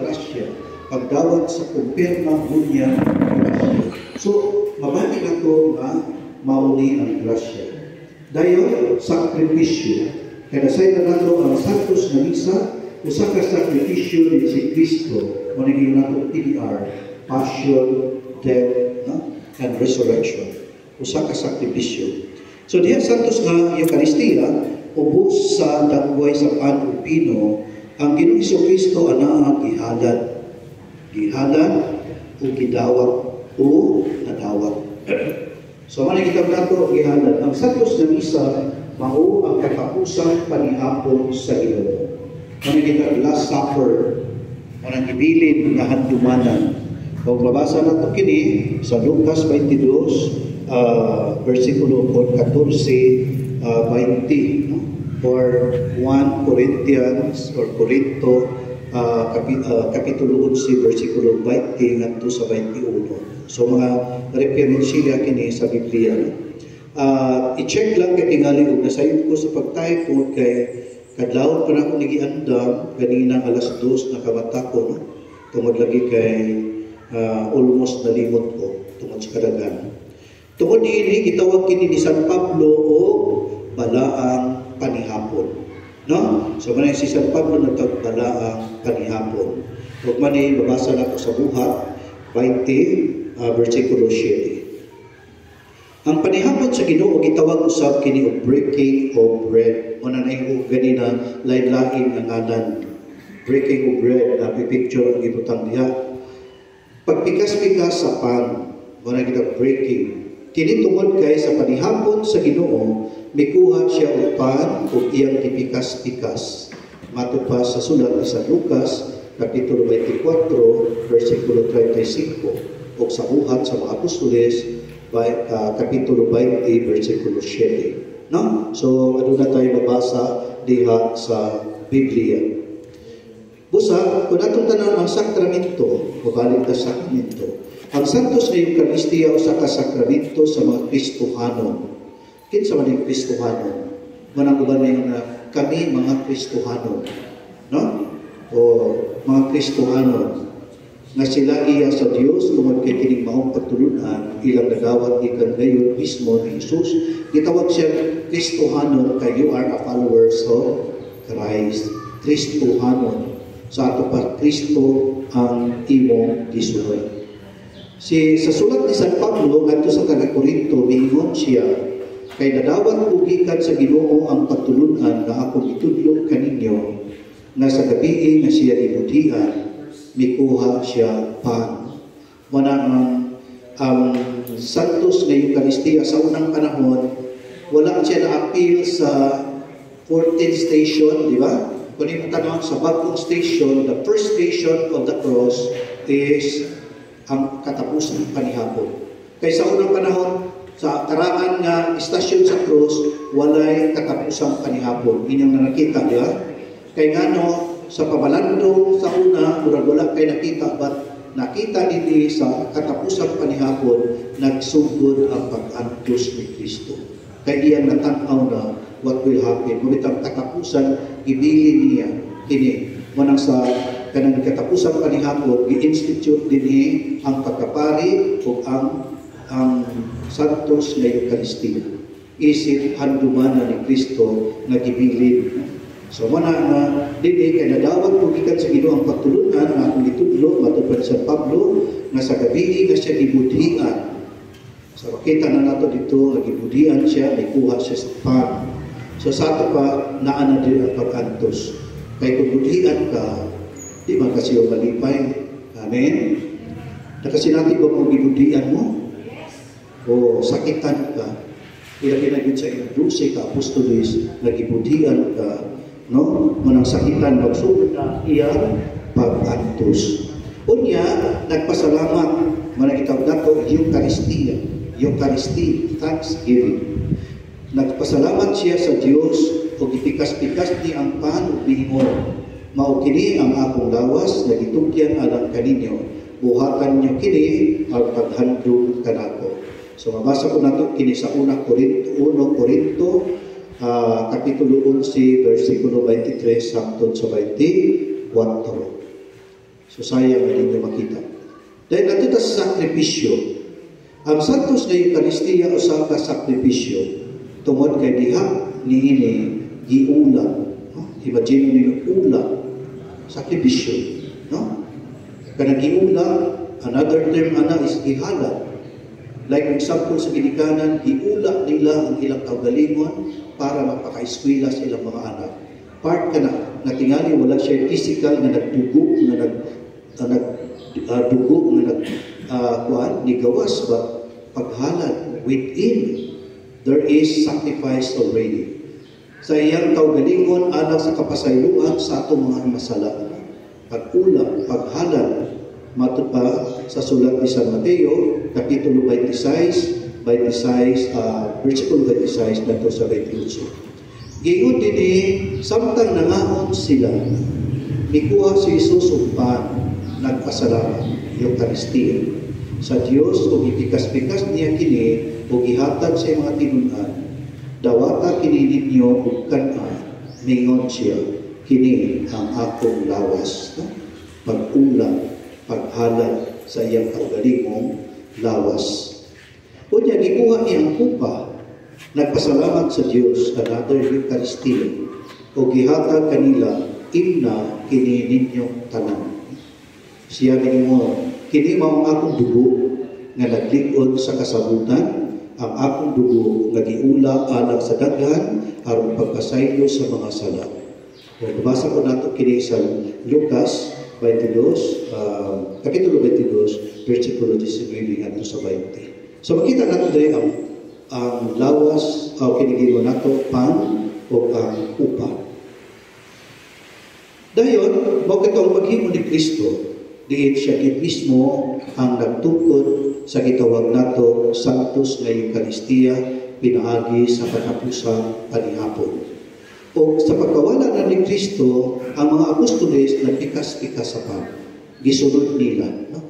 grasya, pagdawat sa kumpirma unya grasya. So, mabati na to na mauni ang grasya. Dayon, sakripisyo. Kaya say na nato ang santos na misa, usa ka sakripisyo ni si Kristo, maniging nato PDR, passion, death, no? And resurrection. Usa ka sakripisyo. So diya santos nga Eucharistia, ubos sa dagway sa panupino, ang Ginoong Kristo ana gihalad. Gihalad o gidawat o nadawat. So man kita nato gihalad. Ang santos na misa mao ang katapusang panihapon sa Ginoo. Man kita last supper, manang gibilin nga handumanan. Kung mabasa nato kini sa Lucas 22 versikulo 14, 20, no? Or 1 Corinthians or Corinto kapitulo 11 versikulo 20 ngadto sa 21. So mga referensya kini sa Biblia. I-check lang kay tingali og nasayod ko sa pagtype kay kadlawon pa na ako nagiandam ganina alas 2 nakamata ko, no? Tungod lagi kay almost nalimot ko tungod sa kadagan. Tungod ini gitawag kini ni San Pablo o balaang panihapon, no? So man si San Pablo natawag balaang panihapon. Ug man ni babasa nato sa Buhat 20 versikulo 7. Ang panihapon sa Ginoo gitawag usab kini og breaking of bread. Muna na yung ganina lain-lain ang ngalan. Breaking of bread na picture ang ibutang diha. Pagpikas-pikas sa pan, muna kita breaking. Kini tungod kay sa panihapon sa Ginoo, mikuha siya og pan ug iyang gipikas-pikas. Matupad sa sulat ni San Lucas kapitulo 24 versikulo 35 ug sa Buhat sa mga Apostoles kapitulo 20 versikulo 7. No? So aduna tayo mabasa diha sa Biblia. Busa, kung atong tanan ang sakramento, mabalik na sakramento. Ang santos na Eucharistia o sa kasakramento sa mga Kristohanon. Kinsa man yung Kristohanon? Manang uban na kami mga Kristohanon. No? O mga Kristohanon na sila iya sa Dios tungod kay kining maong patulunan ilang nagawat ikan gayon mismo ni Jesus. Gitawag siya Kristohanon kay you are a followers of Christ. Kristohanon. Sa ato pa Kristo ang imong gisuloy. Sa sulat ni San Pablo ngadto sa Korinto miingon siya kay nadawat ko gikan sa Ginoo ang patulunan nga akong itudlo kaninyo nga sa gabi nga siya ibutian mikuha siya pan. Muna ang santos nga Eucharistia sa unang panahon wala siya na-appeal sa 14th station, di ba? Kung yung tanong sa bagong station, the first station of the cross is ang katapusan ng panihapon. Kaya sa unang panahon, sa karangan nga istasyon sa cross, walay katapusang panihapon. Inyong na nakita, di ba? Kaya nga no, sa pabalandong sa una, wala kayo nakita, but nakita din sa katapusang panihapon, nagsugod ang pag-antos ni Kristo. Kaya iyan natanaw na what will happen. Ngunit ang katapusan, ibili niya, kini, manang sa kanang katapusang panihapon, i-institute din ang pagkapari o ang santos na Eucharistia. Isip handumana ni Kristo na gibilin. So mana nga dili kay nadawat ko gikan sa Ginoo ang pagtulunan nga akong gitudlo matupad sa Pablo nga sa gabi nga siya gibudhian. So makita na nato dito nga gibudhian siya, may kuha siya sa pan. So sa ato pa naana din ang pag-antos. Kay kung budhian ka, di man kasi yung malipay. Amen? Nakasinati ba kung gibudhian mo? O sakitan ka? Kaya pinagin sa 12 ka apostolis, nagibudhian ka, no? Manang sakitan, magsugod na iyang pag-antos. Unya, nagpasalamat, manakitawag nato, Eucharistia, thanksgiving. Nagpasalamat siya sa Dios o gipikas-pikas ni ang pan o biingon. Mao kini ang akong lawas na gitugyan alang kaninyo. Buhatan niyo kini ang paghandog kanako. So mabasa ko nato kini sa 1 Corinto kapitulo 11 versikulo 23 hangtod sa 24. So So sayang na ninyo makita. Dahil nato sa sakripisyo. Ang santos na Eucharistia usa ka sakripisyo tungod kay diha niini giula. Imagine niyo ula. Sakripisyo, no? Kanang giula, another term ana is gihala. Like example sa ginikanan, giula nila ang ilang kaugalingon para magpaka-eskwela sa ilang mga anak. Part ka na tingali wala siya physical na nagdugo, nigawas ba paghalad within there is sacrifice already. Sa iyang kaugalingon alang sa kapasayloan sa atong mga masala. Pag-ula, paghalad, matod pa sa sulat ni San Mateo, Kapitulo 26, versikulo 26, dito sa 28. Giyon din samtang nangaon sila, mikuha si Jesus umpan, nagpasalamat, Eucharistia. Sa Dios, kung ipikas-pikas niya kini, o gihatag sa mga tinunan, dawata kini ninyo ug kana mingon siya kini ang akong lawas, no? Pag-ula, paghalad sa iyang kaugalingong lawas. Unya gikuha niya ang kupa, nagpasalamat sa Dios, another Eucharistia, o gihatag kanila imna kini ninyong tanan. Siya mingon kini mao akong dugo nga naglig-on sa kasabutan, ang akong dugo nga giula alang sa daghan aron pagpasaylo sa mga sala. Nabasa ko nato kini sa Lucas 22, Kapitulo 22, versikulo 19 ngadto sa 20. So makita nato diri ang lawas o kinigimo nato pan o ang upa. Dayon, mo kitong paghimo ni Kristo, diin siya mismo ang nagtukod sa gitawag nato Santos nga Eucharistia pinaagi sa katapusang panihapon. O sa pagkawala na ni Kristo, ang mga apostoles nagpikas-pikas sa pan. Gisunod nila. No?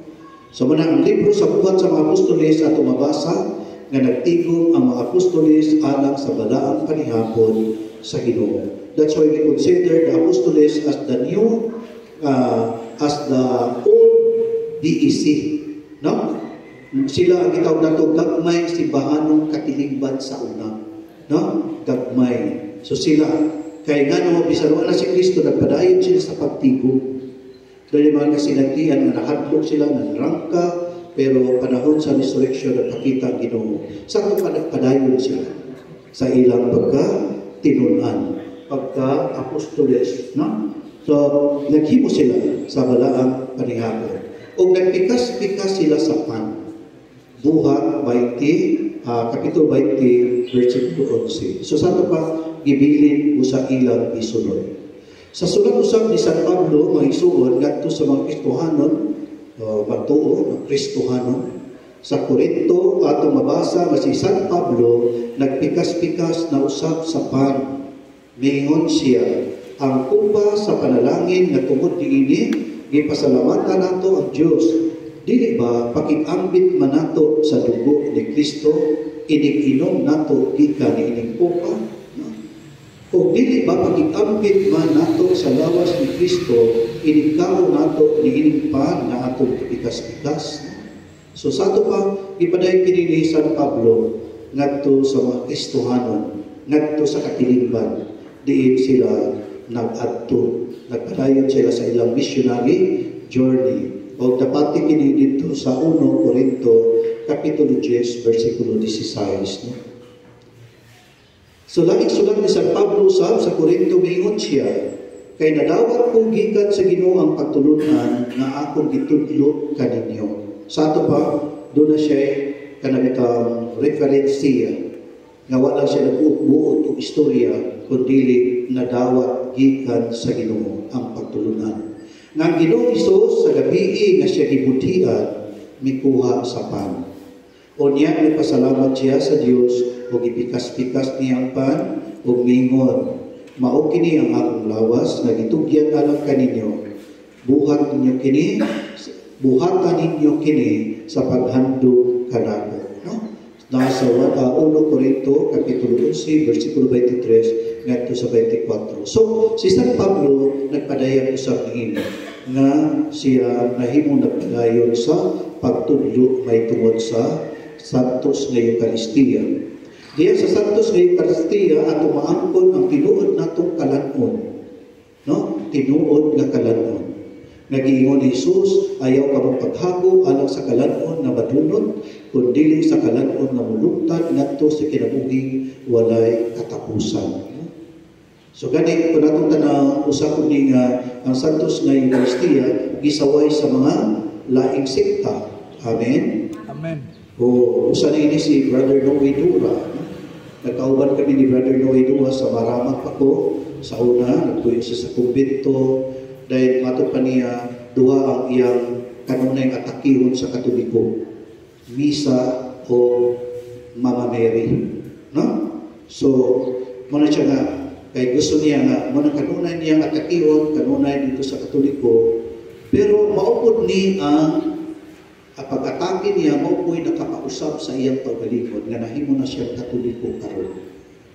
So muna ang libro sa buhat sa mga apostoles at mabasa nga nagtigom ang mga apostoles alang sa balaang panihapon sa Ginoo. That's why we consider the apostoles as the new as the old DEC, no? Sila ang gitawag nato gagmay simbahanong katilingban sa una, no? Gagmay. So sila kay ngano bisan wala si Kristo nagpadayon sila sa pagtigo. Dahil mga kasinatian na nahadlok sila ng rangka, pero panahon sa resurrection nagpakita ang Ginoo. Sa pa nagpadayon sila sa ilang pagka-tinunan, pagka-apostoles, no? So, naghimo sila sa balaang panihapon. O nagpikas-pikas sila sa pan. Buhat 20, Kapitulo 20, versikulo 11. So, sa pa, gibilin mo sa ilang isunod. Sa sulat usab ni San Pablo, mahisuon, ngadto sa mga Kristohanon, matuo, mga Kristohanon, sa Korinto, atong mabasa, si San Pablo, nagpikas-pikas na usab sa pan. Mingon siya, ang kupa sa panalangin nga tungod niini gipasalamatan nato ang Dios. Dili ba pakig-ambit man nato sa dugo ni Kristo inig-inom nato gikan niining kupa? No? O dili ba pakig-ambit man nato sa lawas ni Kristo inigkaon nato niining pan nga atong pikas-pikas? No? So sa ato pa gipaday kini ni San Pablo ngadto sa mga Kristohanon, ngadto sa katilingban, diin sila nagpadayon sila sa ilang missionary journey. O dapati kini dito sa 1 Corinto, Kapitulo 10, versikulo 16. No? So, laging sulat ni San Pablo sa Corinto, mingon siya, kay nadawat ko gikan sa Ginoo ang pagtulunan na akong gitudlo kaninyo. Sa ato pa, doon na siya kanabitang referensya nga wala siya nag-uot o istorya kundi nadawat gikan sa Ginoo ang pagtulunan. Nga ang Ginoong Hesus sa gabi nga siya gibutian mikuha sa pan. O niya nagpasalamat siya sa Dios o gipikas-pikas niya ang pan o mingon, mao kini ang akong lawas nga gitugyan alang kaninyo. Buhatan ninyo kini sa paghandog kanako. No? Nasa 1 Corinto, Kapitulo 11, versikulo 23, ngadto sa 24. So, si San Pablo, nagpadayang usap ng ino. nga siya nahimo nagpadayon sa pagtudlo may tungod sa Santos nga Eucharistia. Diya sa Santos nga Eucharistia ato maangkon ang tinuod natong kalanon. No? Tinuod nga kalanon. Nagiingon ni Jesus, ayaw ka mong paghago alang sa kalanon na madunot, kundi sa kalanon na mulungtad ngadto sa kinabuhi walay katapusan. So gani kung natong tanang usapon ni ang Santos nga Eucharistia gisaway sa mga laing sekta. Amen. Amen. O usa ni si Brother Noe Dura. Nagkauban kami ni Brother Noe Dura sa Maramag pa ko. Sa una, nagtuyo siya sa kumbento. Dahil matod pa niya, duha ang iyang kanunay atakihon sa Katoliko. Misa o Mama Mary. No? So, muna siya nga, kay gusto niya nga, muna kanunay niya atakihon, kanunay dito sa Katoliko. Pero maupod ni ang pag-atake niya, maupoy nakapausap sa iyang pagbalingkod nga nahimo na siya Katoliko karon.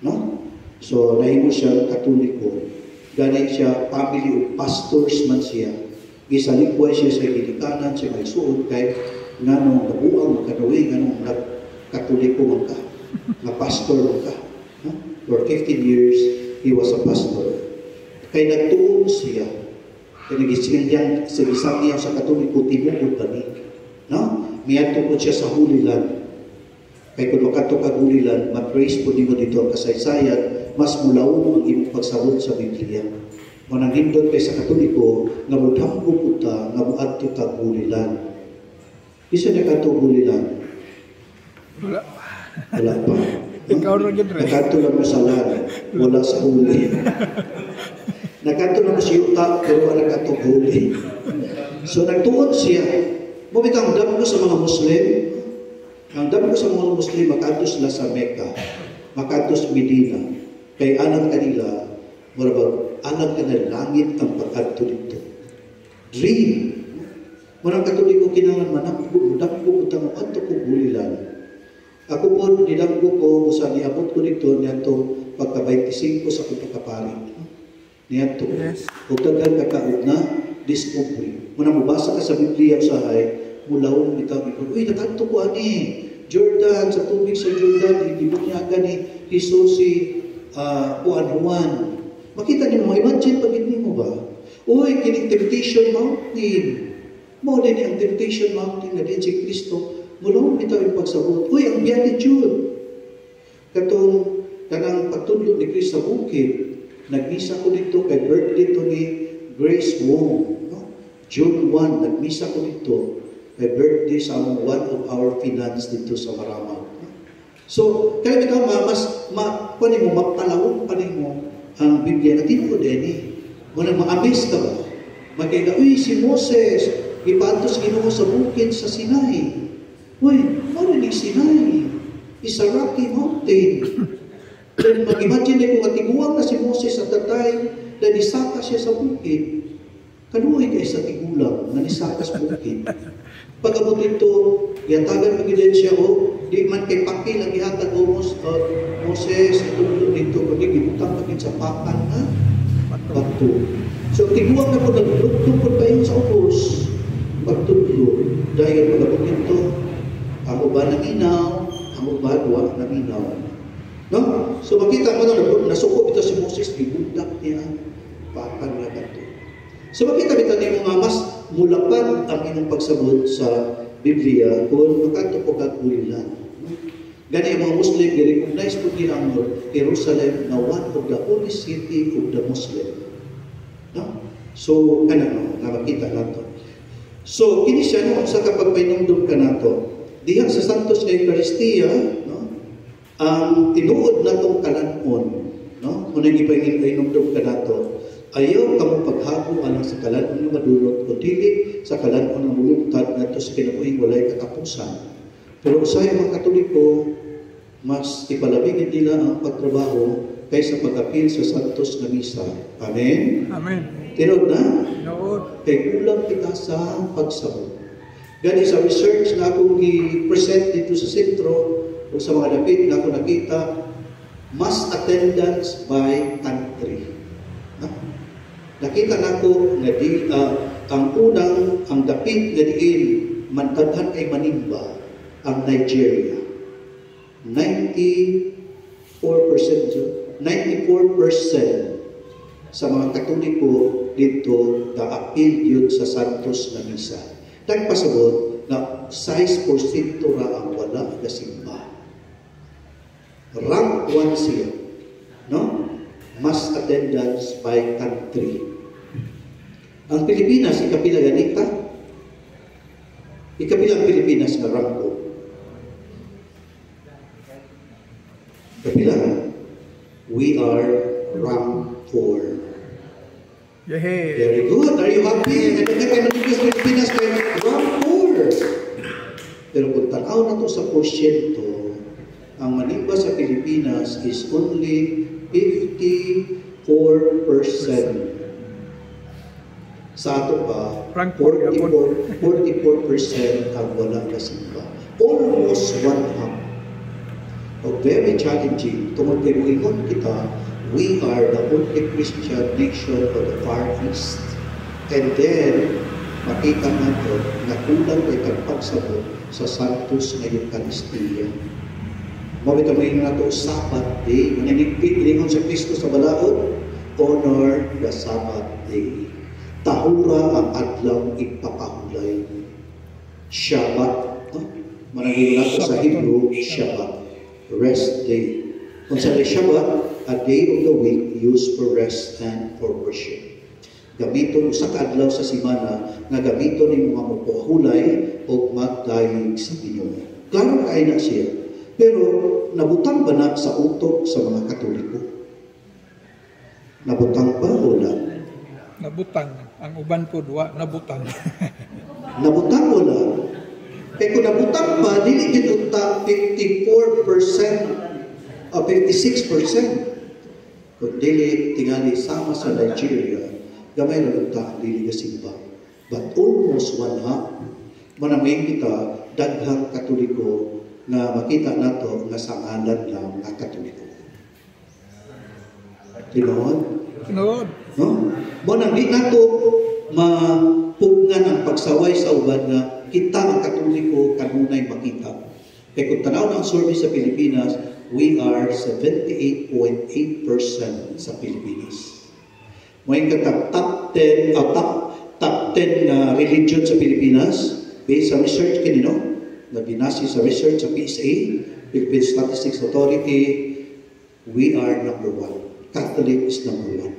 No? So, nahimo siya Katoliko. Gani siya, family of pastors man siya. Gisalikway siya sa ginikanan, siya may suod kay nga nung nabuang magkanawi, nga nung Katoliko man ka, nga pastor man ka. No? For 15 years, he was a pastor. Kay nagtuon siya, kay nagisilyan sa isang niya sa Katoliko, tinuod kami. No? Miadto po siya sa Holy Land. Kay kung makato ka Holy Land, ma-praise po nimo dito ang kasaysayan, mas mulaon ang imong pagsabot sa Biblia. Kung nanindot kay sa Katoliko, nga mudhampo po ta, nga muadto ka Holy Land. Isa na kato Holy Land? Wala. Wala pa. Ikaw rin yun rin. Nakato lang mo sa land, wala sa Holy. Nakato lang mo sa yuta, pero wala kato Holy. So nagtuon siya. Mabitang damo ko sa mga Muslim, ang damo ko sa mga Muslim, makato sila sa Mecca, makato sa Medina, kay anak kanila, marabag, anak ka na langit ang pagkadto dito. Dream. Marang Katoliko kinangan manakbo, mudakbo ko tanong, ato ko bulilan. Ako po, nidakbo ko, sa niabot ko dito, niyato pagka-25 sa pagkakapari. Niyato. Yes. O tagal kakaod na, discovery. Muna mabasa ka sa Biblia usahay, mulaon bitaw ikaw, uy, nakanto ko ani, Jordan, sa tubig sa Jordan, hindi mo niya ni Jesus si Juan. Makita niyo mo, imagine pagin mo ba? Uy, kining Temptation Mountain. Mo din ang Temptation Mountain na din si Kristo. Mulaon bitaw yung pagsabot. Uy, ang Beatitude. Katong kanang pagtudlo ni Kristo sa bukid, nagmisa ko dito kay birthday to ni Grace Wong. No? June 1, nagmisa ko dito. Kay birthday sa one of our finance dito sa Maramag. So, kaya bitaw mas panin mo, mapalawon panin mo ang Biblia na tinuod din. Muna ma-amaze ka ba? Magkaiga, uy, si Moses, ipatos Ginoo sa bukid sa Sinai. Uy, ano ni Sinai? Is a rocky mountain. Then mag-imagine ko, katiguang na si Moses at that time, na nisaka siya sa bukid. Kaluoy kayo sa tigulang na nisaka sa bukid. Pag-abot ito, yatagan mag-idensya o, di man kay Paki lang ihatag o Moses, itulog dito, kundi gibutang pagin sa pakan na bato. So, tiguang na po, nagtulog pa yun sa ubos. Pagtulog, dahil pag-abot ito, ang uba naminaw, ang uba duwa naminaw. No? So makita mo na nasukop ito si Moses, ibundak niya pakan na bato. So makita kita niyo nga mas mulapan ang inyong pagsabot sa Biblia kung makato po kagulilan. Gani ang mga Muslim, i-recognize po nila ang Jerusalem na one of the holy city of the Muslim. No? So, na makita nato. So, kini siya no, sa kapag painumdum ka nato, diha sa Santos nga Eucharistia, no? Ang tinuod natong kalanon, no? Munang ipainumdum ka nato, ayaw ka mong paghago alang sa kalanon nga madulot o dili sa kalanon nga mulungtad ngadto sa kinabuhing walay katapusan. Pero usahay mga Katoliko, mas ipalabigin nila ang pagtrabaho kaysa pag-apil sa Santos nga Misa. Amen? Amen. Tinod na? Nood. Kay kulang kita sa pagsabot. Gani sa research na akong i-present dito sa sentro o sa mga dapit na ako nakita, mass attendance by country. Nakita na ko na ang dapit nga diin mantadhan kay manimba ang Nigeria. 94% sa mga Katoliko dito ga-appeal yun sa Santos na Misa. Nagpasabot na 6% ra ang wala na simba. Rank 1 siya. No? Mass attendance by country. Ang Pilipinas, ikapila ganita. Ikapila ang Pilipinas na rank 2. Kapila, we are rank 4. Yehey! Very good. Are you happy? Nagkakita kayo ng Pilipinas kay rank 4. Pero kung tanaw na to sa porsyento, ang manimba sa Pilipinas is only 54%. Sa ato pa, 44% ang wala na simba. Almost one half. Very challenging. Tungkol kay Buingon kita, we are the only Christian nation of the Far East. And then, makita natin na kulang kay pagpagsabot sa Santos na Eucharistia. Mabitamin na ito Sabbath Day. Maninigpit ilingon sa Kristo sa balaod. Honor the Sabbath Day. Tahura ang adlaw ipapahulay. Shabbat. Manangin nato sa Hebrew, Shabbat. Rest Day. Kung sa Shabbat, a day of the week used for rest and for worship. Gamiton sa kaadlaw sa simana nga gamiton ni mga magpahulay o magdayeg sa Ginoo. Klaro kay na siya. Pero nabutang ba na sa utok sa mga Katoliko? Nabutang ba o lang? Nabutang. Ang uban po duwa, nabutang. Nabutang o lang? Kaya kung nabutang pa, dili dito ta 54% o 56%. Kung dili tingali sama sa Nigeria, gamay na lang ta, dili na simba. But almost one half, manamayin kita, daghang Katoliko na makita nato nga sangalan lang nga Katoliko. Tinood? Tinood. No? Mo nang di nato mapugnan ang pagsaway sa uban nga kita ang Katoliko kanunay makita. Kaya kung tanaw ng survey sa Pilipinas, we are 78.8% sa Pilipinas. Mo yung top 10 na religion sa Pilipinas based sa research kanino na binasi sa research sa PSA, Philippine Statistics Authority, we are number 1. Catholic is number 1.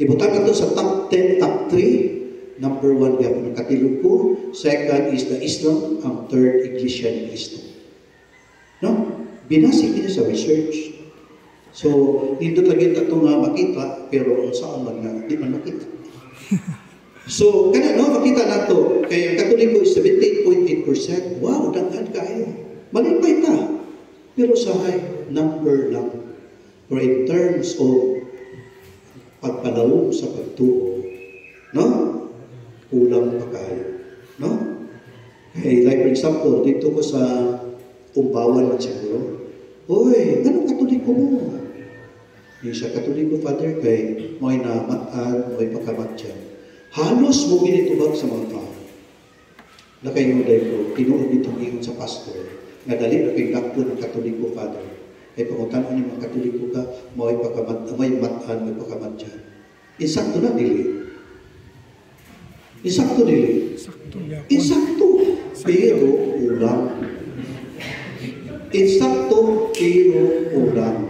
Ibutan ito sa top 10, top 3. Number 1, gapon ng Katilugo ko. Second is the Islam. Ang third, Iglesia ni Cristo. No? Binasi niya sa research. So, dito lagi ito nga makita, pero saan man nga, di man makita. So, makita na ito. Kaya ang Katoliko is 78.8%. Wow, daghan kayo. Malipay ta. Pero sa number lang. Or in terms of pagpalawog sa pagtuo, no? Kulang pa kayo. No? Okay, like for example, dito ko sa Umbawan at siguro, oy, anong Katoliko mo? Yung sa Katoliko, Father, kay mo'y namatan, mo'y pagkamatyan. Halos mo ginitubag sa mga tao. Na kayo ko, tinuod itong ingon sa pastor, nga dali na pingdakto ng Katoliko, Father. Kaya pangutan ni mga Katoliko ka, may matan, may pagkamatyan. Insakto na, dili. Insakto, dili. Insakto. Pero ulang. Insakto, pero ulang.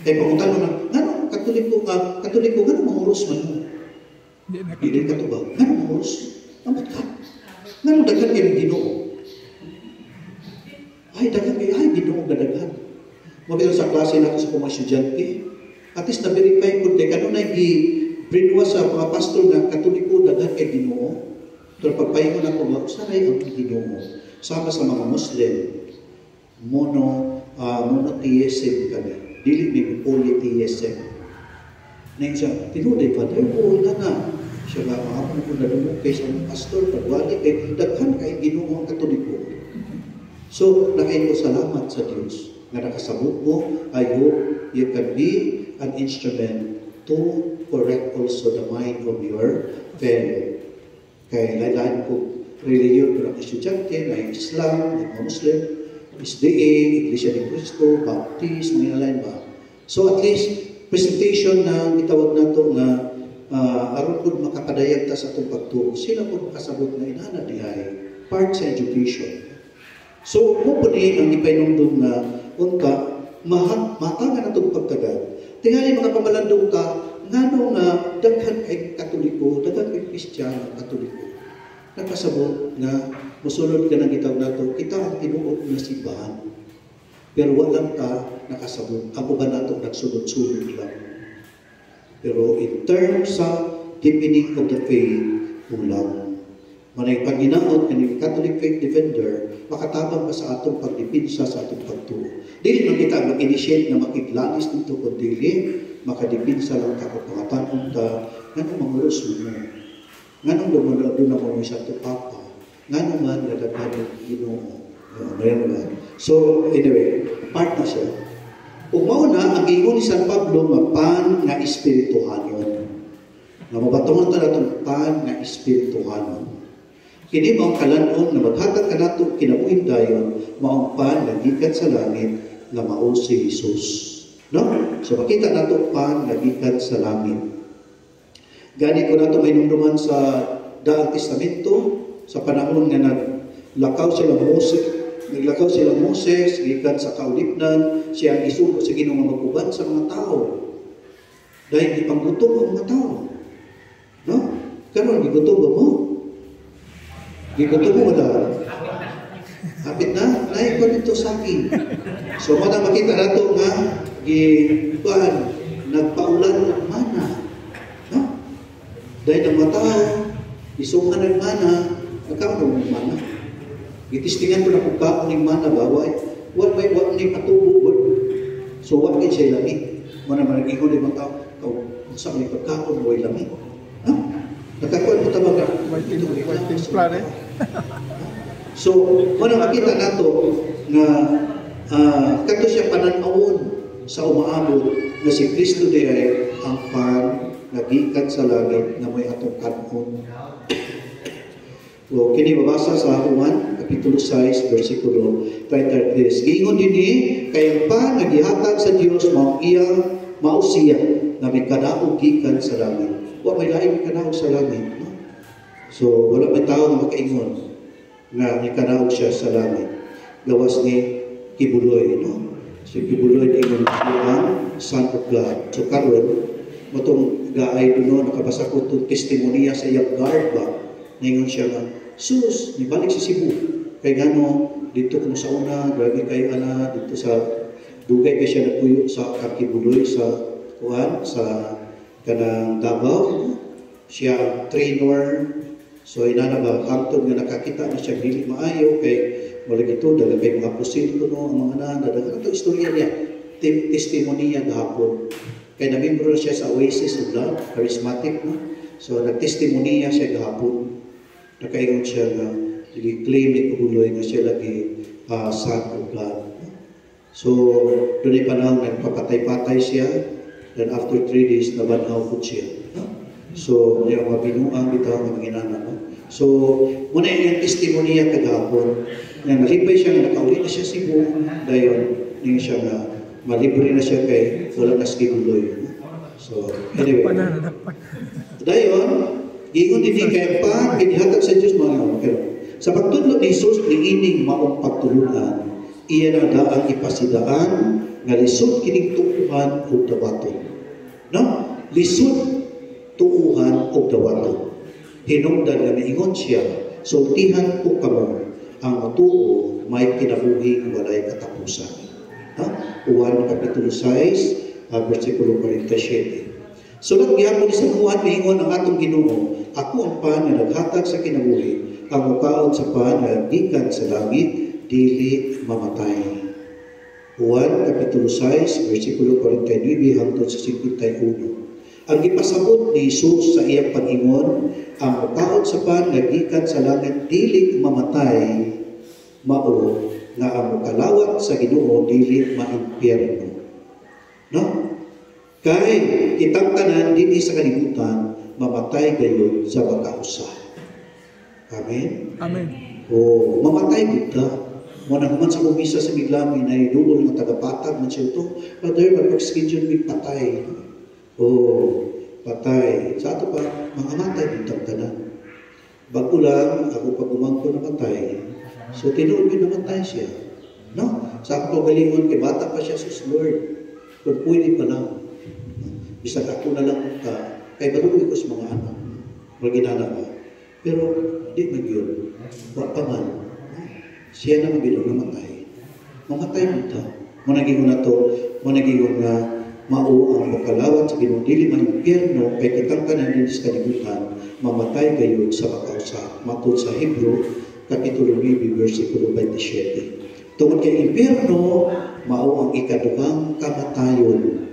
Kaya pangutan mo na, ano, Katoliko, gano'ng manguros man mo? Hindi ka ito ba? Gano'ng manguros? Namat ka? Gano'ng daghan kayo Ginoo? Ay, daghan kayo. Ay, Ginoo gadaghan. Mabilo sa klase natin sa mga estudyante. At least na-verify ko, kano na i-brinwa sa mga pastor na Katoliko daghan kay Ginoo. Pero pagpahingon ako, sanay ang Ginoo. Sama sa mga Muslim, monotheism kami. Dili may polytheism. Ngayon siya, tinuloy, Father, wala na. Siya nga, maapon ko na lumok kay sa mga pastor, pagwali kay daghan kay Ginoo ang Katoliko. So, nakain ko salamat sa Diyos na nakasabot mo. I hope you can be an instrument to correct also the mind of your fellow Kay lain-lain ko reliyon pero ang estudyante na Islam, na Muslim, SDA, Iglesia ni Cristo, Baptist, mga lain ba. So at least presentation na gitawag nato nga aron pud makakadayag ta sa atong pagtuo. Sila pud makasabot nga inana dihay part sa education. So mo po ni ang ipainumdum na unta matangan atong pagtagad. Tingali mga pamalandong ka ngano nga daghan kay Katoliko, daghan kay Kristiyano, Katoliko. Nakasabot nga musulod ka ng gitawag nato, kita ang tinuod na simbahan. Pero walang ka nakasabot. Ang uban nato nagsulod-sulod lang. Pero in terms sa deepening of the faith, kulang. Manay pag ginaot ng Catholic Faith Defender, makatabang pa sa atong pagdipinsa sa atong pagtuo. Dili man kita mag-initiate na makiglanis dito kung dili, makadipinsa lang ka kung pangatanong ka, nganong mangulos mo, nganong lumunod na mo sa ito Papa, nganong man nadaghan ng Ginoo. So, anyway, part na siya. Umauna, ang ingon ni San Pablo, mapan nga espirituhanon. Na mabatungan ta natin pan nga espirituhanon. Kini maong kalanon na maghatag ka nato kinabuhin dayon, maong pan nga gikan sa langit nga mao si Jesus. No? So makita nato pan nga gikan sa langit. Gani ko nato may numduman sa Daang Testamento sa panahon nga naglakaw sila Moses gikan sa kaulipnan, siya ang isugo sa Ginoo nga mag-uban sa mga tao. Dahil ipanggutom ang mga tao. No? Karon gigutom ba mo? Gigutom mo da? Hapit na? Naik ko dito sa akin. So, makita nato nga nagpaulan ng mana. No? Dahil ang mga tao, isungan ng mana, nagkaroon ng mana. Itistingan ko na kung kaon ng mana ba, wala may patubo. So, wala kayo siya lamig. Mana managigol ng mga tao, kung saan may pagkaon, wala lamig. No? Nagkakuan mo tabaga. Waiting plan eh. So, kung makita nato nga kato siya pananawon sa umaabot na si Kristo diay ang pan nagikan sa langit na may atong kanon. So, kini mabasa sa Juan kapitulo 6 bersikulo 33. Giingon dinhi kay ang pan nagihatag sa Dios mao iya mao siya na may kadaog gikan sa langit. Wa may lain kadaog sa langit, no? So wala may tao nga makaingon nga may kadaog siya sa langit. Gawas ni Kibuloy, no? Si Kibuloy ingon siya Son of God. So karon matong gaay duno nakabasa ko tong testimonya sa iyang guard ba. Ningon siya nga sus ni balik sa Cebu. Kay gano dito kuno sa una grabe kay ana dito sa dugay kay siya nagpuyo sa Kibuloy sa kuan sa kanang Davao, siya ang trainer. So inana ba hangtod nga nakakita na siya dili maayo kay wala ito daga kay mga pusil ko no ang mga nana daga ito istorya niya testimonya gahapon kay namimbro na siya sa Oasis of Love charismatic no. So nagtestimonya siya gahapon nakaingon siya nga i-claim ni Kubuloy nga siya lagi son of God. So doon ay panahon nagpapatay-patay siya. Then after 3 days, nabanhaw po siya. So, yung mga binuang bitaw ng mga inana. No? So, muna yung testimonya kagapon, na nalipay siya, nakauli na siya Cebu, dayon, yung siya nga, malibre na siya kay wala na Kibuloy. So, anyway. Dayon, ingon din kay pa, kinihatag sa Diyos mga pero sa pagtudlo ni Jesus, niining maong pagtulungan, iya na daang ipasidaan, nga lisod kining tuuhan o dawaton. No? Lisod tuuhan o dawaton. Hinungdan nga miingon siya, sultihan po kamo ang matuo may kinabuhing walay katapusan. No? Juan kapitulo 6, versikulo 47. So nagyapon ni San Juan miingon ang atong Ginoo, ako ang pan nga naghatag sa kinabuhi, ang mukaon sa pan nga gikan sa langit, dili mamatay. Juan kapitulo 6 versikulo 49 hangtod sa 51. Ang ipasabot ni Jesus sa iyang pag-ingon, ang mukaon sa pan nga gikan sa langit dili mamatay, mao nga ang mukalawat sa Ginoo dili maimpyerno. No? Kay kitang tanan dinhi sa kalibutan mamatay gayud sa pagkausa. Amen? Amen. O mamatay kita. Mo na human sa kumisa sa miglami na iduol nga tagapatag man siya ito. Brother, mag-schedule may patay. O patay. Sa ato pa, mga matay bitang tanan. Bago lang, ako pag umangko namatay. So tinuod ko namatay siya. No? Sa ako galingon, kay bata pa siya sa Lord. Kung pwede pa lang. Bisag ako na lang ka, kay baluwi ko sa mga anak. Maginana ka. Pero, di man yun. Wa pa man. Siya na mabilog namatay. Mamatay mo ito. Managing na to, managing na mao ang makalawat sa Ginoo dili man impyerno kay kitang tanan din sa kalibutan mamatay gayud sa makausa matod sa Hebro kapitulo 9 bersikulo 27. Tungod kay impyerno mao ang ikaduhang kamatayon.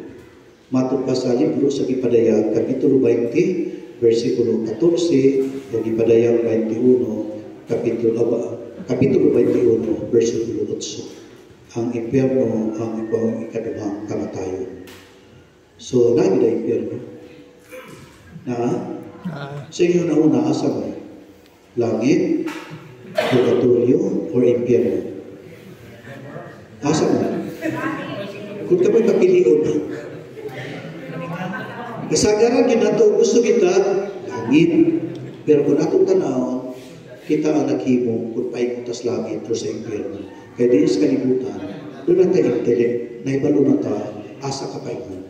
Matod pa sa libro sa Gipadayag kapitulo 20 bersikulo 14 ug Gipadayag 21 kapitulo 21 bersikulo 8. Ang impyerno ang ikaduhang kamatayon. So, lagi na impyerno. Sa inyo na una, asa mo? Langit, purgatorio, or impyerno? Asa mo? Kung ka mo'y papilion, kasagaran din nato, gusto kita, langit. Pero kung atong tanaw, kita ang naghimo kung paikutas langit o sa impyerno. Kaya din sa kalibutan, doon natin intellect, naibalo na ta, asa ka paikot.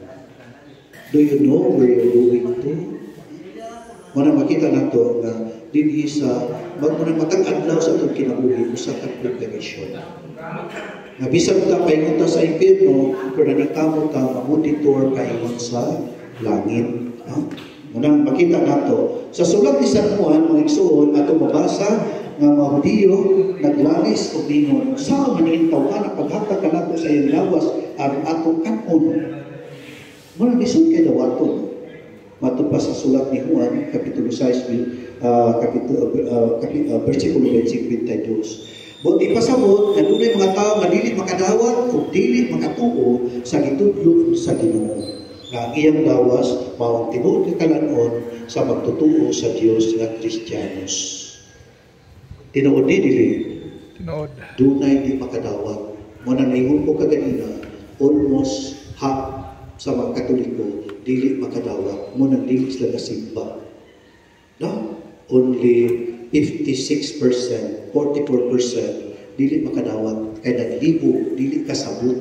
Do you know where you're going to? Muna makita na ito na dinhi sa matag-adlaw sa itong kinabuhi usa ka preparation. Nabisag ta paingon sa impyerno pero nanitamo ta mamuditor paingon sa langit. Muna makita na ito. Sa sulat ni San Juan, mga igsoon, atong mabasa nga mga Hudiyo naglanis o ningon sa manintawan ang paghatag ka nato sa iyong lawas ang atong kanon. Muna lisod kay dawaton. Matod pa sa sulat ni Juan, kapitulo 6, versikulo 22. Buti pasabot, na dunay mga tao nga dili makadawat o dili makatuo sa gitudlo sa Ginoo. Nga ang iyang dawas, mao ang tinuod nga kalanon sa magtutuo sa Dios nga Kristiyanos. Tinuod ni dili. Tinuod. Dunay di makadawat. Muna naingon ko kaganina, almost half sa mga Katoliko, dili makadawat. Muna dili sila kasimba. No? Only 56%, 44% dili makadawat. Kaya naglibo, dili kasabot.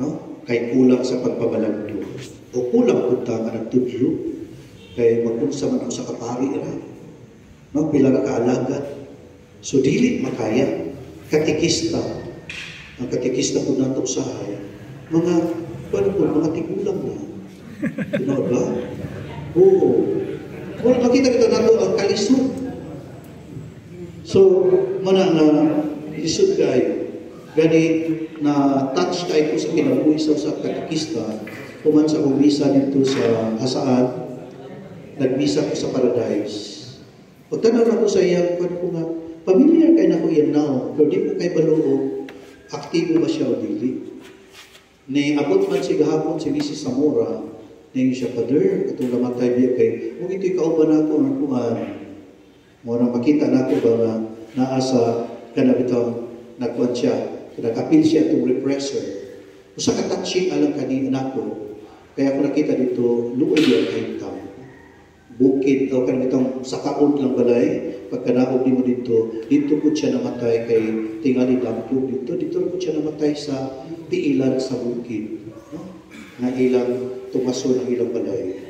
No? Kay kulang sa pagpabalagdo. O kulang punta nga nagtudlo. Kaya magpunsa man sa kapari. No? Pila na kaalagat. So dili makaya. Katikista. Ang katikista po nato usahay. Mga tigulang na. Tinood ba? Oo. Kung makita kita nato ang kalisod. So, mana na lisod kayo. Gani na touch tayo ko sa kinabuhi sa katikista. Kuman sa kumisa dito sa Asaan. Nagmisa ko sa Paradise. Pagtanaw na ko sa iyang, kung ko nga, familiar kayo na ko yan now. Pero di ko kayo baloo, aktibo ba siya o dili? Ni abot man si gahapon si Mrs. Zamora, na siya, Father, katong namatay biya kay, kung ito'y kauban ako, ang kuhan, muna makita na ako ba na naasa ka na bitang nagkuhan siya, nag-appeal siya itong repressor. Kung sa katouching alam kanina ko, kaya ako nakita dito, luoy yan kahit tao. Bukid, o kan bitang sa kaon lang balay, pagkanaog mo dito po siya namatay kay tingali dampog dito po siya namatay sa tiilan sa bukid. No? Nga ilang tumaso ng ilang balay.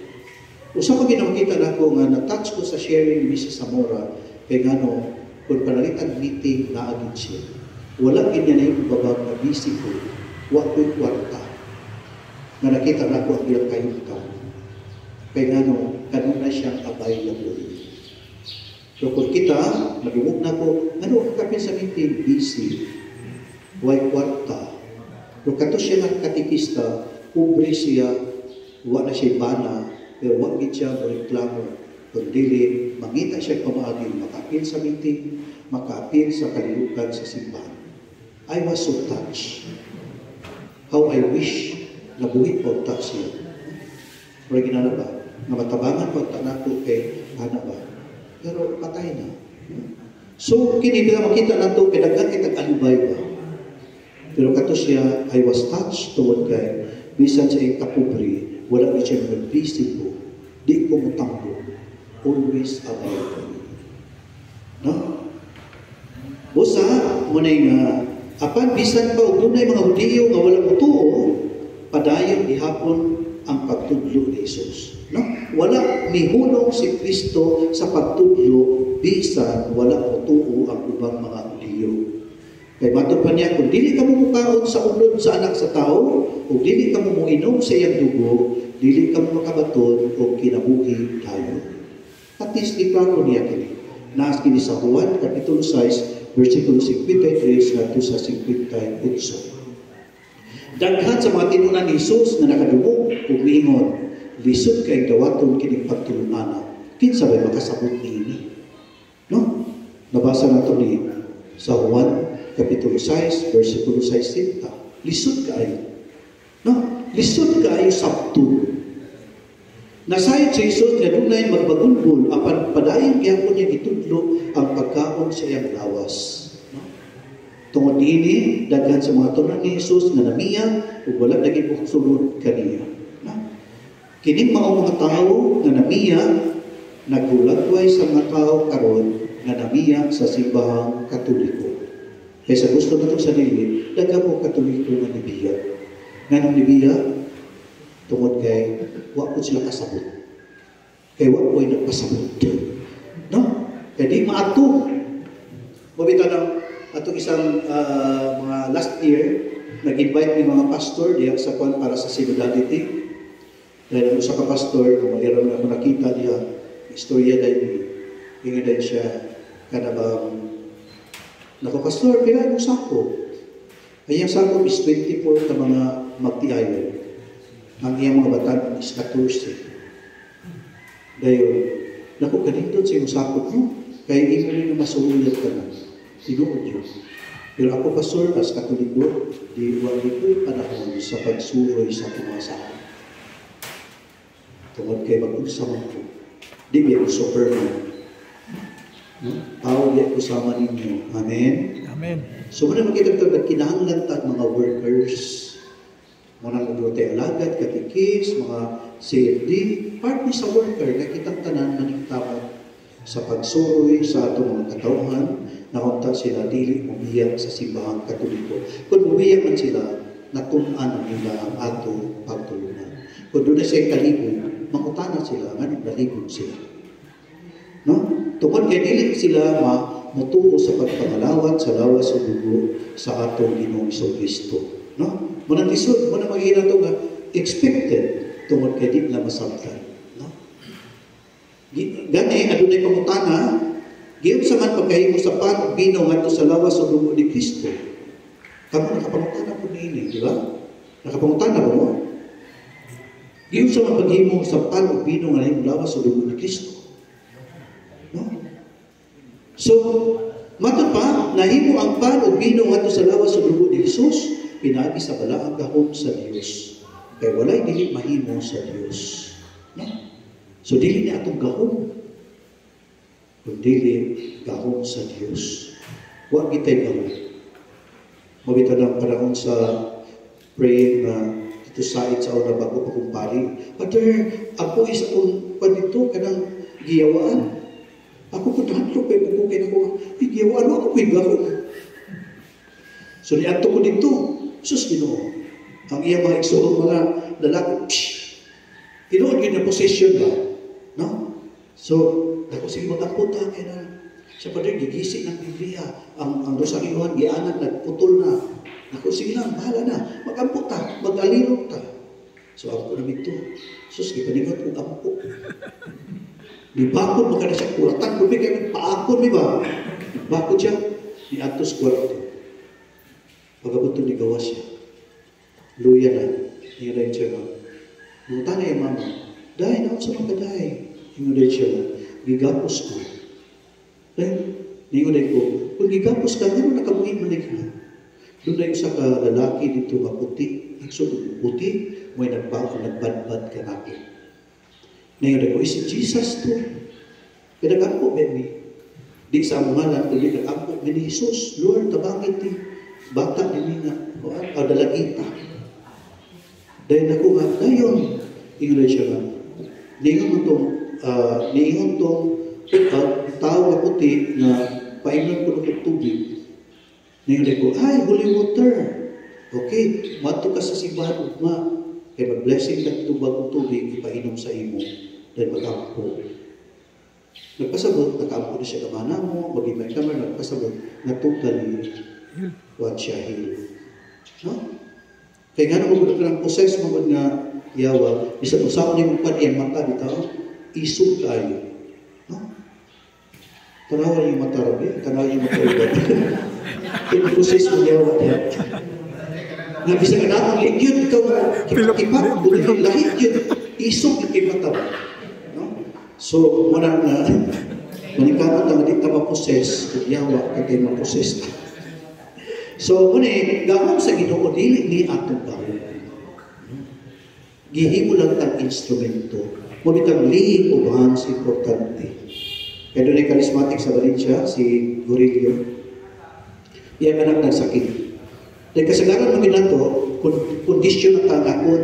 Usa ko ginamkita na ko nga na-touch ko sa sharing ni Mrs. Zamora kay ngano, kung panalitan meeting na agad siya. Wala ganyan na yung babag na busy ko. Wa ko'y kwarta. Nga nakita na ko ang ilang kayutan. Kaya ngano, kanon na siyang available. So kung kita, mag-iwag na ko, ano ang kapin sa meeting? Busy. Huwag kwarta. Pero kato siya ng katikista, kubre siya, huwag na siya bana, pero huwag siya reklamo. Kung dili, mangita siya pamaagin, maka-appeal sa meeting, maka-appeal sa kalilukan sa simbahan. I was so touched. How I wish na buhi po touch siya. Pero ginala ba? Nga matabangan po tanako kay ana ba? pero patay na. So, kini bila makita nato pinagkat kitag alibay ba. Pero kato siya, I was touched toward kay bisan sa iyong kapobre, wala ni siya mag-visit ko. Di ko mutambo. Always about me. No? Busa, muna nga, apan bisan pa, dunay mga Hudiyo nga wala mutuo, padayon ihapon ang pagtudlo ni Jesus. No? Wala mihulong si Kristo sa pagtudlo bisan wala mutuo ang ubang mga Hudiyo. Kay matod pa niya, kung dili ka mo mukaon sa unod sa anak sa tao, o dili ka mo muinom sa iyang dugo, dili ka mo makabaton o kinabuhi tayo. At least, iklaro niya kini. Naas kini sa Juan, Kapitulo 6, versikulo 53 ngadto sa 58. Daghan sa mga tinunan ni Jesus na nakadumog ug miingon, lisod kay dawaton kini pagtulungan. Kinsa bay makasabot niini? No? Nabasa nato ni sa Juan Kapitulo 6, versikulo 60. Lisod kaayo. No? Lisod kaayo sabton. Nasayod si Jesus nga dunay magbagulbol apan padayon gyapon niya gitudlo ang pagkaon sa iyang lawas. No? Tungod dinhi daghan sa mga tunan ni Jesus nga namiya ug wala lagi sulod kaniya. No? Kining mao mga tawo nga namiya nagulagway sa mga tawo karon nga namiya sa simbahang Katoliko. Kaya sa gusto nato sa dili, daghan mo Katoliko nga nibiya. Nganong nibiya? Tungod kay wa po sila kasabot. Kay wa po ay nagpasabot. No? Kaya di maato. Mabita ng atong isang mga last year, nag-invite ni mga pastor diya sa kwan para sa synodality. Dahil sa ka-pastor, kung mayroon na ako nakita diya, istorya dahil inga dahil siya kanabang nakapastor, pila yung sako. Ay yung sako is 24 ka mga magtiayon. Ang iyang mga batan is 14. Dahil, naku, ganito sa iyong sakot mo. Kaya hindi mo rin masuulat ka na. Tinuod yun. Pero ako, pastor, as Katoliko, di wali ko'y panahon sa pagsuroy sa pumasakot. Tungod kay mag-usaman ko. Di ba yung superman? No? Tawag yan usama ninyo. Amen? Amen. So, muna makita ito na kinahanglan ta mga workers. Mga nagbuti alagad, katikis, mga CFD, part ni sa worker, na kitang tanan manigtawag sa pagsuroy sa atong mga katauhan, na unta sila dili mubiyak sa simbahang Katoliko. Kung mubiyak man sila, natunan nila ang atong pagtulungan. Kung doon na siya kalibog, makutana sila, nga nalibog sila. No? Tungkol kay dili sila mutuo sa pagpangalawat sa lawas o dugo sa atong Ginoong Kristo. No? Muna tisod, muna mag-iina ito nga expected tungkol kay di na masabtan. No? Gani, adunay pamutana, giyon sa man pagkahimo sa pan, bino nga sa lawas o dugo ni Kristo. Kamu nakapamutana po niini, di ba? Nakapamutana po mo? Giyon sa man paghimo sa pan o bino nga lawas o dugo ni Kristo. No? So, mato pa, nahimo ang pan o bino nga sa lawas o dugo ni Jesus, pinagi sa balaang gahom sa Diyos. Kaya walay dili mahimo sa Diyos. No? So, dili niya atong gahom. Kung dili gahom sa Diyos. Huwag kita'y gahom. Mabita ng panahon sa praying na ito sait sa una bago pakumpari. Father, ako isa kong panito ka ng giyawaan. Ako po tatlo kay bukukin ako. Giyawaan ako ko'y gahom. So, niadto ko dito. Sus, Ginoo. Ang iyang mga igsoong mga lalaki, tinuod yun na possession ba? No? So, ako sige mag-amputa kaya na siya pa rin, gigising ng Biblia. Ang Rosariohan, gianan, nagputol na. Ako sige lang, bahala na. Mag-amputa, mag-alilog ta. So, ako namin ito. Sus, ipaningot kong ampo. Di bakod mo ka na siya kuratan. Kung bigay, paakod, di ba? Bakod siya, ni Atos Kwarto. Pagkabuto ni gawa siya. Luya na. Hingaday siya nga. Munta na yung mama. Dahil na sa mga dahay. Hingaday siya nga. Gigapos ko. Dahil, hingaday ko. Kung gigapos ka, gano'n nakabuhin mo na ka. Doon na yung sa lalaki dito maputi. So, puti, may nagbadbad ka natin. Hingaday ko, si Jesus to. Kaya nag-ampo ni di sa amunganan, kundi nag-ampo ni Jesus. Lord, tabangit ni bata ni nga, o dalagita. Dahil ako nga, dayon, ingon siya nga, niingon tong tao na puti na painom ko ng tubig. Niingon ko, ay, holy water. Okay, mato ka sa simbahan ugma. Kaya mag-blessing ka itong bagong tubig, ipainom sa imo. Dahil mag-ampo. Nagpasabot, nag-ampo na siya kamana mo, mag-ibay ka man, nagpasabot, na totally what siya heal. No? Kaya nga naman ko ng process mo nga yawa, bisa usaw niyo mo pa diyan mata bitaw, isog kayo. No? Tanawa yung mata rabi, tanawa yung mata rabi. Yung process mo yawa diyan. Nga bisa ka na ang yun, ikaw kipat, bulihin lahit yun, isog yung kimata. No? So, muna na, manikamot na madik na maposes, kung yawa, kaya maposes ka. So, muna, gamang sa Ginoo, dili ni atong gawin. Gihimo lang tang instrumento. Mabitang lihing ubahans importante. Kaya doon ay charismatic sa Valencia, si Gorillo. Iyan anak nagsakit. Dahil kasagaran mo ginato, kondisyon na tangakon,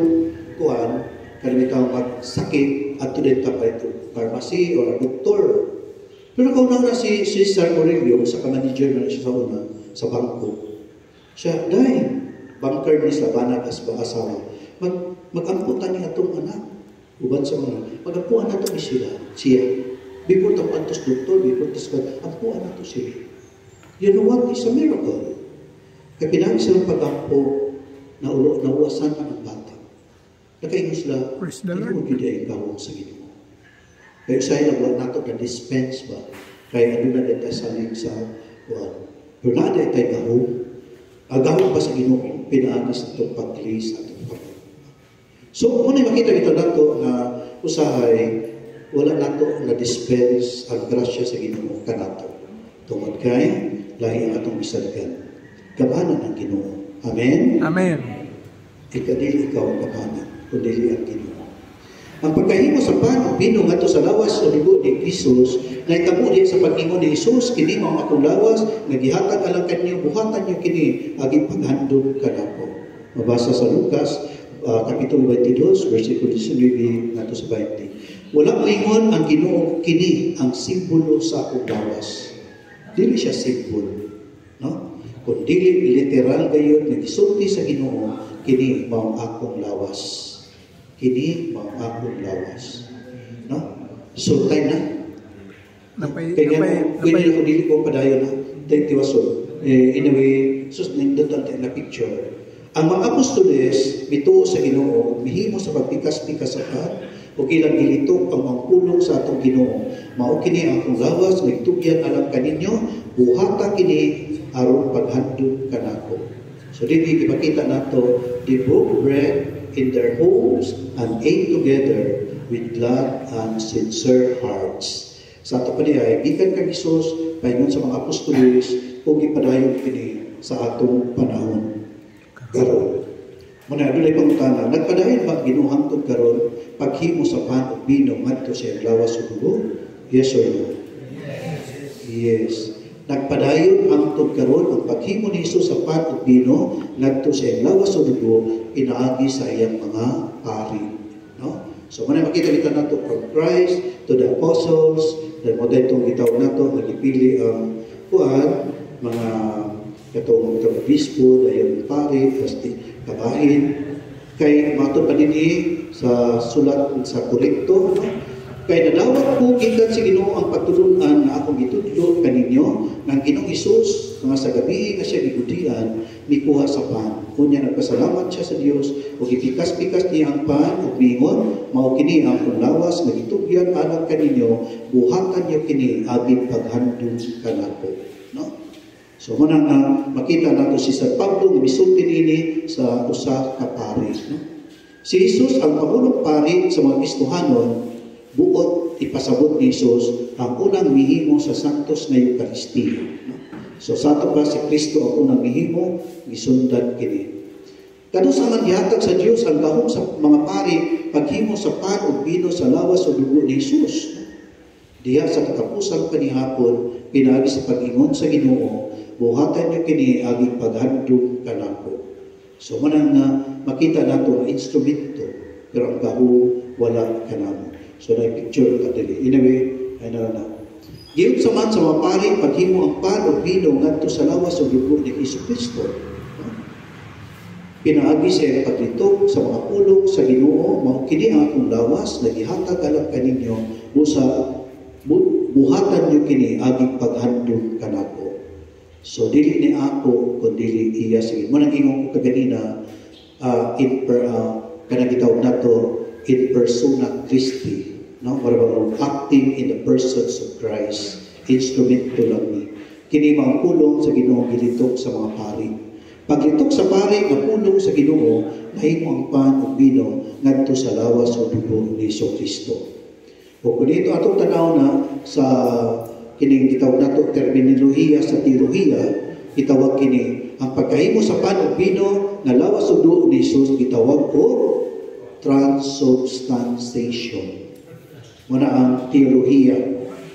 kuhan, kalimitan magsakit, at tuloy tapay ito, pharmacy or doktor. Pero kaunaw na si Sir Gorillo, sa ka-manager na siya sa una, sa bangko. Siya, dahil, banker ni sa banagas ba asawa, mag-amputan niya itong anak. Uban sa mga, mag-ampuan na ito siya. Before ito pantos doktor, before ito ampuan na ito siya. You know what? It's a miracle. Kaya pinami silang pag-ampo na uwasan ka ng bata. Nakaingon sila, hindi mo gina yung sa Ginoo. Kaya sa'yo na buwan nato na dispense ba? Kaya ano na dito sa lig sa buwan. Pero na dito tayo gahong. Agawin pa sa Ginoo, pinaagis itong pag-release at itong pag-release. So, muna makita ito nato na usahay, wala nato na dispense ang grasya sa Ginoo kanato. Tungod kay, lahi ang atong bisalgan. Kabanan ang Ginoo. Amen? Amen. Ikadili ikaw ang kabanan, kundili ang Ginoo. Ang pagkahimo sa pan, bino nga sa lawas o libo ni Jesus, na itamuli sa pag-ingon ni Jesus, kini mga akong lawas, nagihatag alang kanyo, buhatan nyo kini, aging paghandog ka na po. Mabasa sa Lucas, Kapitulo 22, versikulo 19 nato sa 20. Wala moingon ang Ginoo kini ang simbolo sa akong lawas. Dili siya simbolo, no? Kung dili literal gayud nagisulti sa Ginoo kini mao akong lawas. Kini mao akong lawas. No? So time na. Kaya ko dili ko padayon na. Thank you so. Anyway, sus nindot ang na picture. Ang mga apostoles bituo sa Ginoo mihimo sa pagpikas-pikas sa pat o ilang gilitok ang mangpulong sa atong Ginoo. Mao kini ang akong lawas nagtugyan alam kaninyo buhata kini aron paghandog kanako. So dili ipakita nato the broke bread in their homes and ate together with glad and sincere hearts. Sa ato pa niya, gikan kang Isus paingon sa mga apostoles kung ipadayon kini sa atong panahon. Karon. Muna adunay pangutana, nagpadayon ba ginuhangtod karon paghimo sa pan ug bino ngadto sa lawas ug dugo? Yes or no? Yes. Nagpadayon hangtod karon ang paghimo ni Hesus sa pan ug bino ngadto sa lawas ug dugo pinaagi sa iyang mga pari. No? So muna makita dito nato from Christ to the apostles, then mo daytong gitawag nato nagipili ang kuan mga katong bispo dayon pari pasti kabahin kay matud pa dinhi sa sulat sa Korinto, no? Kay nadawat ko gikan sa Ginoo ang pagtulungan na akong gitudlo kaninyo ng Ginoong Hesus nga sa gabi nga siya gigudian mikuha sa pan. Unya nagpasalamat siya sa Dios ug gipikas-pikas niya ang pan ug mingon mao kini ang lawas nga gitugyan alang kaninyo buhatan niyo kini aging paghandog kanako, no? So muna nga makita nato si Sir Pablo nga misulti niini sa usa ka pari, no? Si Jesus ang pamulong pari sa mga Kristohanon buot ipasabot ni Jesus ang unang mihimo sa santos nga Eucharistia, no? So sa ato pa si Kristo ang unang mihimo gisundan kini. Kadto sa man gihatag sa Dios ang gahom sa mga pari paghimo sa pan ug bino sa lawas ug dugo ni Jesus, no? Diha sa katapusang panihapon, pinaagi sa pag-ingon sa Ginoo, buhatan niyo kini aging paghandog kanako. So manang nga makita nato ang instrumento, pero ang gahom wala kanamo. So na picture ka dili. Anyway, ay na. Giyud sa man sa mapari paghimo ang pan o bino ngadto sa lawas o dugo ni Jesucristo. Pinaagi sa paglitok sa mga pulong sa Ginoo, mao kini ang akong lawas na gihatag alam kaninyo usa buhatan niyo kini aging paghandog kanako. So dili ni ako kun dili iya sige. Mo nang ingon ko kaganina kanang gitawag nato in persona Christi, no? Wala acting in the persons of Christ. Instrumento lang ni. Kini mga pulong sa Ginoo gilitok sa mga pari. Paglitok sa pari nga pulong sa Ginoo, nahimo ang pan ug bino ngadto sa lawas o dugo ni Jesucristo. O kung dito atong tanaw na sa kining gitawag nato terminolohiya sa teolohiya, gitawag kini ang pagkahimo sa pan ug bino nga lawas o dugo ni Jesus gitawag ko transubstantiation. Muna ang teolohiya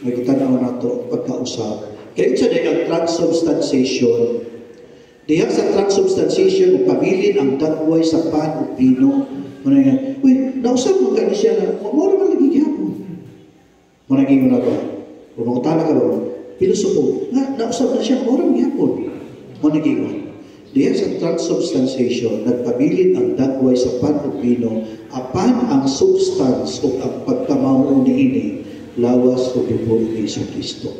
nga gitanaw nato pagkausap. Kaya sa ang transubstantiation, diha sa transubstantiation nagpabilin ang dagway sa pan ug bino. Muna nga, uy, nausap mo ka siya na, mo naman lagi gihapon. Muna gingon na ba? Kung makutala ka ba? Pilosopo, nga, nausap na siya, mo naman gihapon. Muna gingon. Diha sa transubstantiation, nagpabilin ang dagway sa pan ug bino, apan ang substance o ang pagkamaon niini, lawas o dugo ni Jesucristo.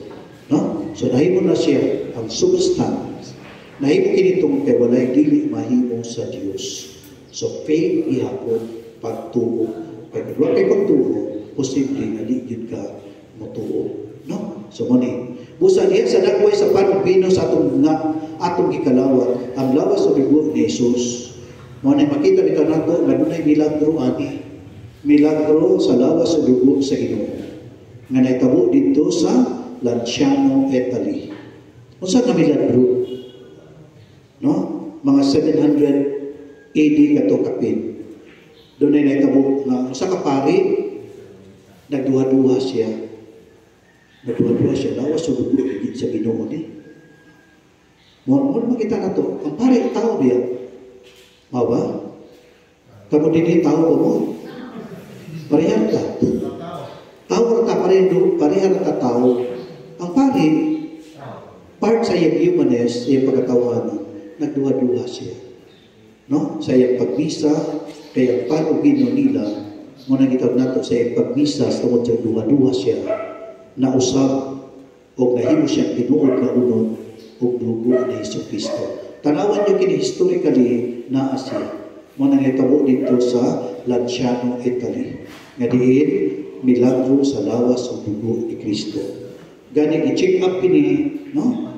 No? So nahimo na siya ang substance. Nahimo kinitong kay walay dili mahimo sa Dios. So faith ihapon pagtuo. Kay wala kay pagtuo, posible nga di gyud ka motuo. No? So muni. Busa diha sa dagway sa panubino sa atong gikalawat, ang lawas o dugo ni Jesus. Mo na makita bitaw nato nga dunay milagro ani. Milagro sa lawas o dugo sa Ginoo. Nga nahitabo dito sa Lanciano, Italy. Unsa nga milagro? No? Mga 700 AD kato kapin. Doon ay naitabo nga usa ka pari nagduha-duha siya. Nagduha-duha siya lawas sa dugo sa Ginoo ni. Mo makita nato, ang pari tao biya. Mao ba? Kamo dinhi tao ba mo? Parehar ka. Tao ka parehar ka tao. Ang pari part sa iyang humanist, iyang pagkatawanan, nagduha-duha siya. No? Sa iyang pagbisa, kaya ang panubino nila, muna gitawag nato sa iyang pagbisa, sa tungkol siya duha-duha siya, nausap, o nahimo siyang tinuod na unod, o dugo ni Jesucristo. Tanawan niyo kini historically na siya. Muna gitabo dito sa Lanciano, Italy. Nga diin, milagro sa lawas o dugo ni Kristo. Gani i-check up kini, no?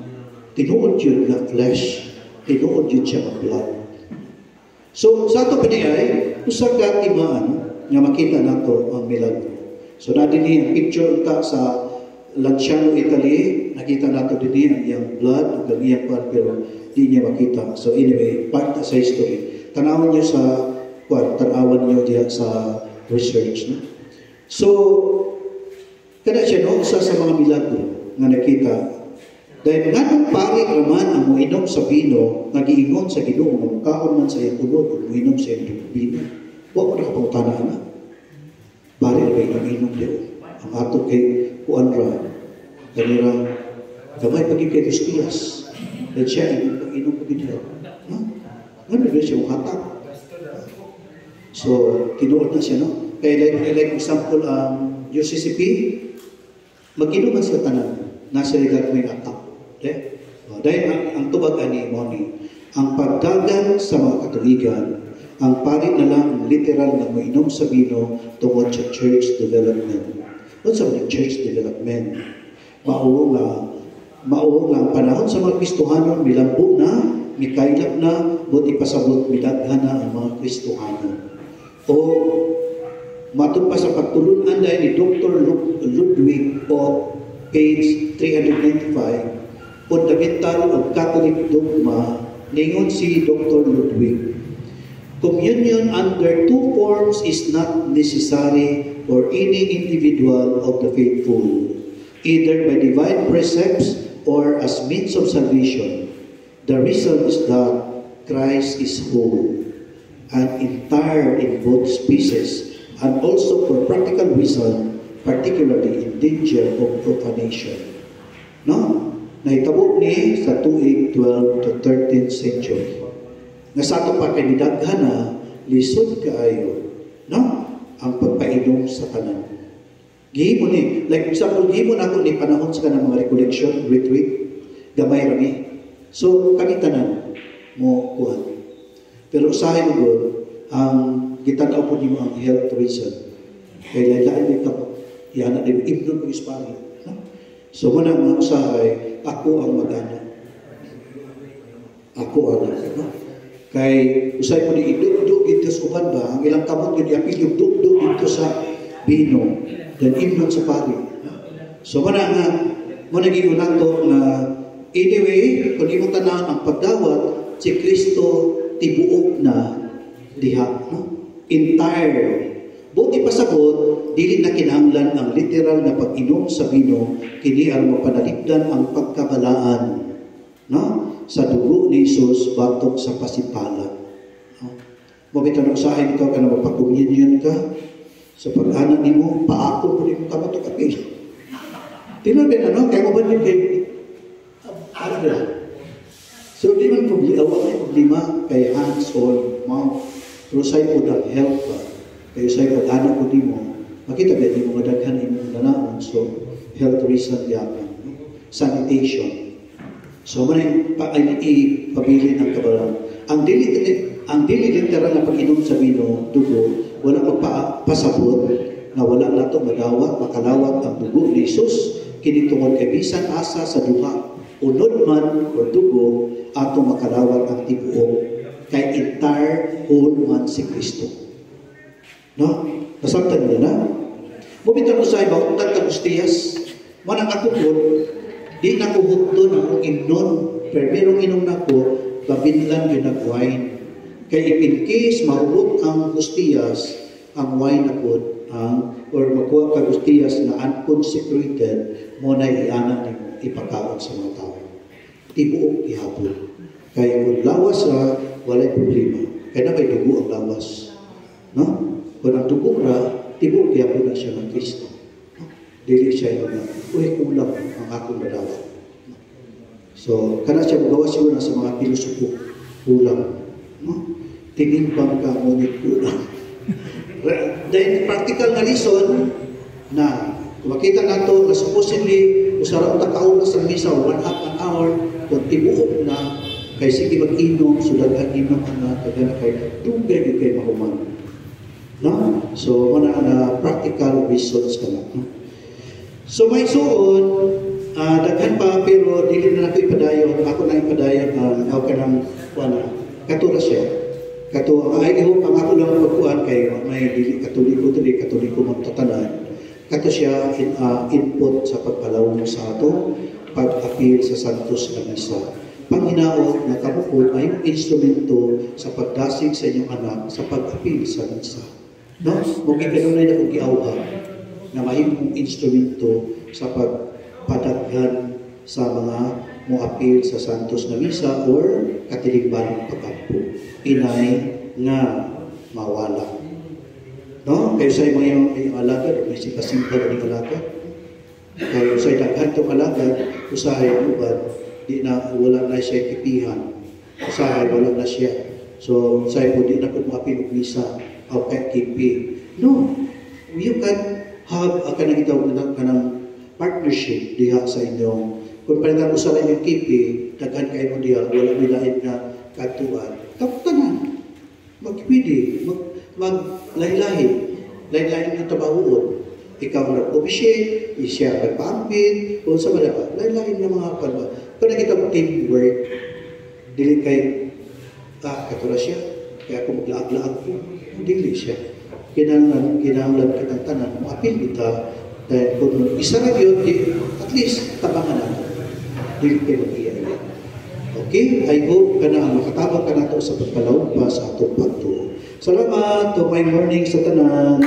Tinuod yun na flesh, tinuod yun siya ng blood. So, sa ito pa niya ay, usag ka timaan nga makita nato ang milagro. So, natin ang picture ta sa Lanciano, Italy, nakita nato din ang iyang blood, ang iyang part, pero di niya makita. So, anyway, part sa history. Tanawan niyo sa, tanawan niyo diya sa research. No? So, kada siya, no? Isa sa mga milagro nga nakita. Dahil nga nung pari raman ang muinom sa bino, nagiingon sa Ginoo, magkaon man sa iyang unod, o muinom sa iyang bino. Huwag mo nakapangutana na. Pari na kayo nag-inom diyo. Ang ato kay Juanra, kanira, gamay paging kay Cristias. Dahil siya, inom pa bino. Ano na siya ang hatak? So, tinuod na siya, no? Kaya like example, UCCP, mag-inuman sa tanan, nasa ligat mo yung atak. Okay? Dahil ang tubag ani mo ni, ang pagdagan sa mga Katoligan, ang pari na lang literal na mainom sa bino tungkol sa church development. What sa mga church development? Mao nga ang panahon sa mga Kristohanon, milambo na, mikailap na, buti pasabot, midaghan na ang mga Kristohanon. O matod pa sa pagtulunan dahil ni Dr. Ludwig o page 395, Fundamental of Catholic Dogma, ningon si Dr. Ludwig, communion under two forms is not necessary for any individual of the faithful. either by divine precepts or as means of salvation. The reason is that Christ is whole and entire in both species, and also for practical reason, particularly in danger of profanation. No? Nahitabo ni sa tuig 12 to 13th century. Nga sa ato pa kay nidaghan na lisod kaayo, no? Ang pagpainom sa tanan. Gihimo ni, like example, gihimo na ako ni panahon sa kanang mga recollection, retreat, gamay rami. So, kami tanan mo kuhan. Pero usahay mo doon, ang gitanaw po niyo ang health reason. Kaya lain may kapag, yan na din, imnon mo ispari. No? So, muna ang usahay, ako ang mag-anak. Ako ang anak. No? Kay usay mo ni idugdug dito sa uban ba, ang ilang kamot yun iapil yung dugdug dito sa bino, then imnon sa pari. So muna nga, muna giunan to na anyway, kung imo tanan ang pagdawat, si Kristo tibuok na diha, no? Entire. Buti pa sabot, dili na kinahanglan ang literal na pag-inom sa bino, kini ang mapanalipdan ang pagkabalaan, no? Sa dugo ni Jesus batok sa pasipalan. No? Mabitanong sa akin ikaw ka na mapag-communion ka, sa pag-anak ni mo, paako mo rin mo kabatok kapil. Tinabi na, no? Kaya mo ba din kayo? Ano? So, di man problema kay hands on mouth. Pero sa'yo po ng health pa. Kaya sa'yo pag-anak ko di mo, makita ba di mo madaghan imong nanaon. So, health reason yaman. No? Sanitation. So, man ay pabili ng kabalan. Ang dili literal na pag-inom sa bino, dugo, wala magpasabot na wala nato madawat, makalawat ang dugo ni Jesus, kinitungod kay bisan asa sa duha, unod man o dugo, ato makalawat ang tibuok, kay entire whole man si Kristo. No? Nasabtan niya na? Bumitan mo sa iba, utang kagustiyas, manang ako po, di na ko hutdo na kong imnon, pero merong inom na ko, babinlan yun nag-wine. Kaya if in case mahulog ang gustiyas, ang wine na po, or magkuha ka gustiyas na unconsecrated, mo na iana ni ipakaon sa mga tao. Tibuok ihapon. Kaya kung lawas ra, walay problema. Kaya na may dugo ang lawas. No? Kung ang dugo ra, tibuok ihapon na siya ng Kristo. Dili siya yung kulang ang akong nadawat. So, kana siya magawa siguro na sa mga pilosopo, kulang. No? Tinimbang ka, ngunit kulang. Then, practical na reason na makita nato na supposedly usara ta kauna sa misa 1/2 an hour kung tibuok na kay sige mag-inom sudaghan inom na kagana kay dugay kay mahuman. No? So, mana na practical reasons kana. No? So may suon, daghan pa pero dili na ako ipadayon, ako na ipadayon ako kanang kuana. Katura siya. Kato ay ho ang ako lang pagkuan kay may dili katoliko magtatanan. Kato siya input sa pagpalawom sa ato, pag-apil sa Santos na Misa. Panginaot na kamukod ay instrumento sa pagdasig sa inyong anak sa pag-apil sa Misa. No? Kung ikanunay na kong giawha, na mahimong instrumento sa pagpadaghan sa mga muapil sa Santos na Misa or katilingban pagkampo. Inay nga mawala. No? Kayo sa mga alagad, may simpa-simpa na ng alagad. Kayo sa daghan itong alagad, usahay ubad, di na wala na siya kipihan. Usahay, wala na siya. So, usahay po, di na po muapil ng Misa o kipi. No. You can have a kanang partnership diha sa inyong kung palitan mo sa inyong kipi daghan kayo mo diha wala milain na katuan taptanan magpili maglaylahi ng trabahoon ikaw nag-officiate isya nagpaampin kung sa mga laylahin ng mga palba kung nakita mo teamwork dili kay katula siya kaya kung maglaag-laag po dili siya kinahanglan kitang tanan maapil kita dahil kung isa na yun at least tabangan natin dili kayo mag-iaya okay I hope ka na makatabang ka na ito sa pagkalawag pa sa atong pagtuo. Salamat to my morning sa tanan.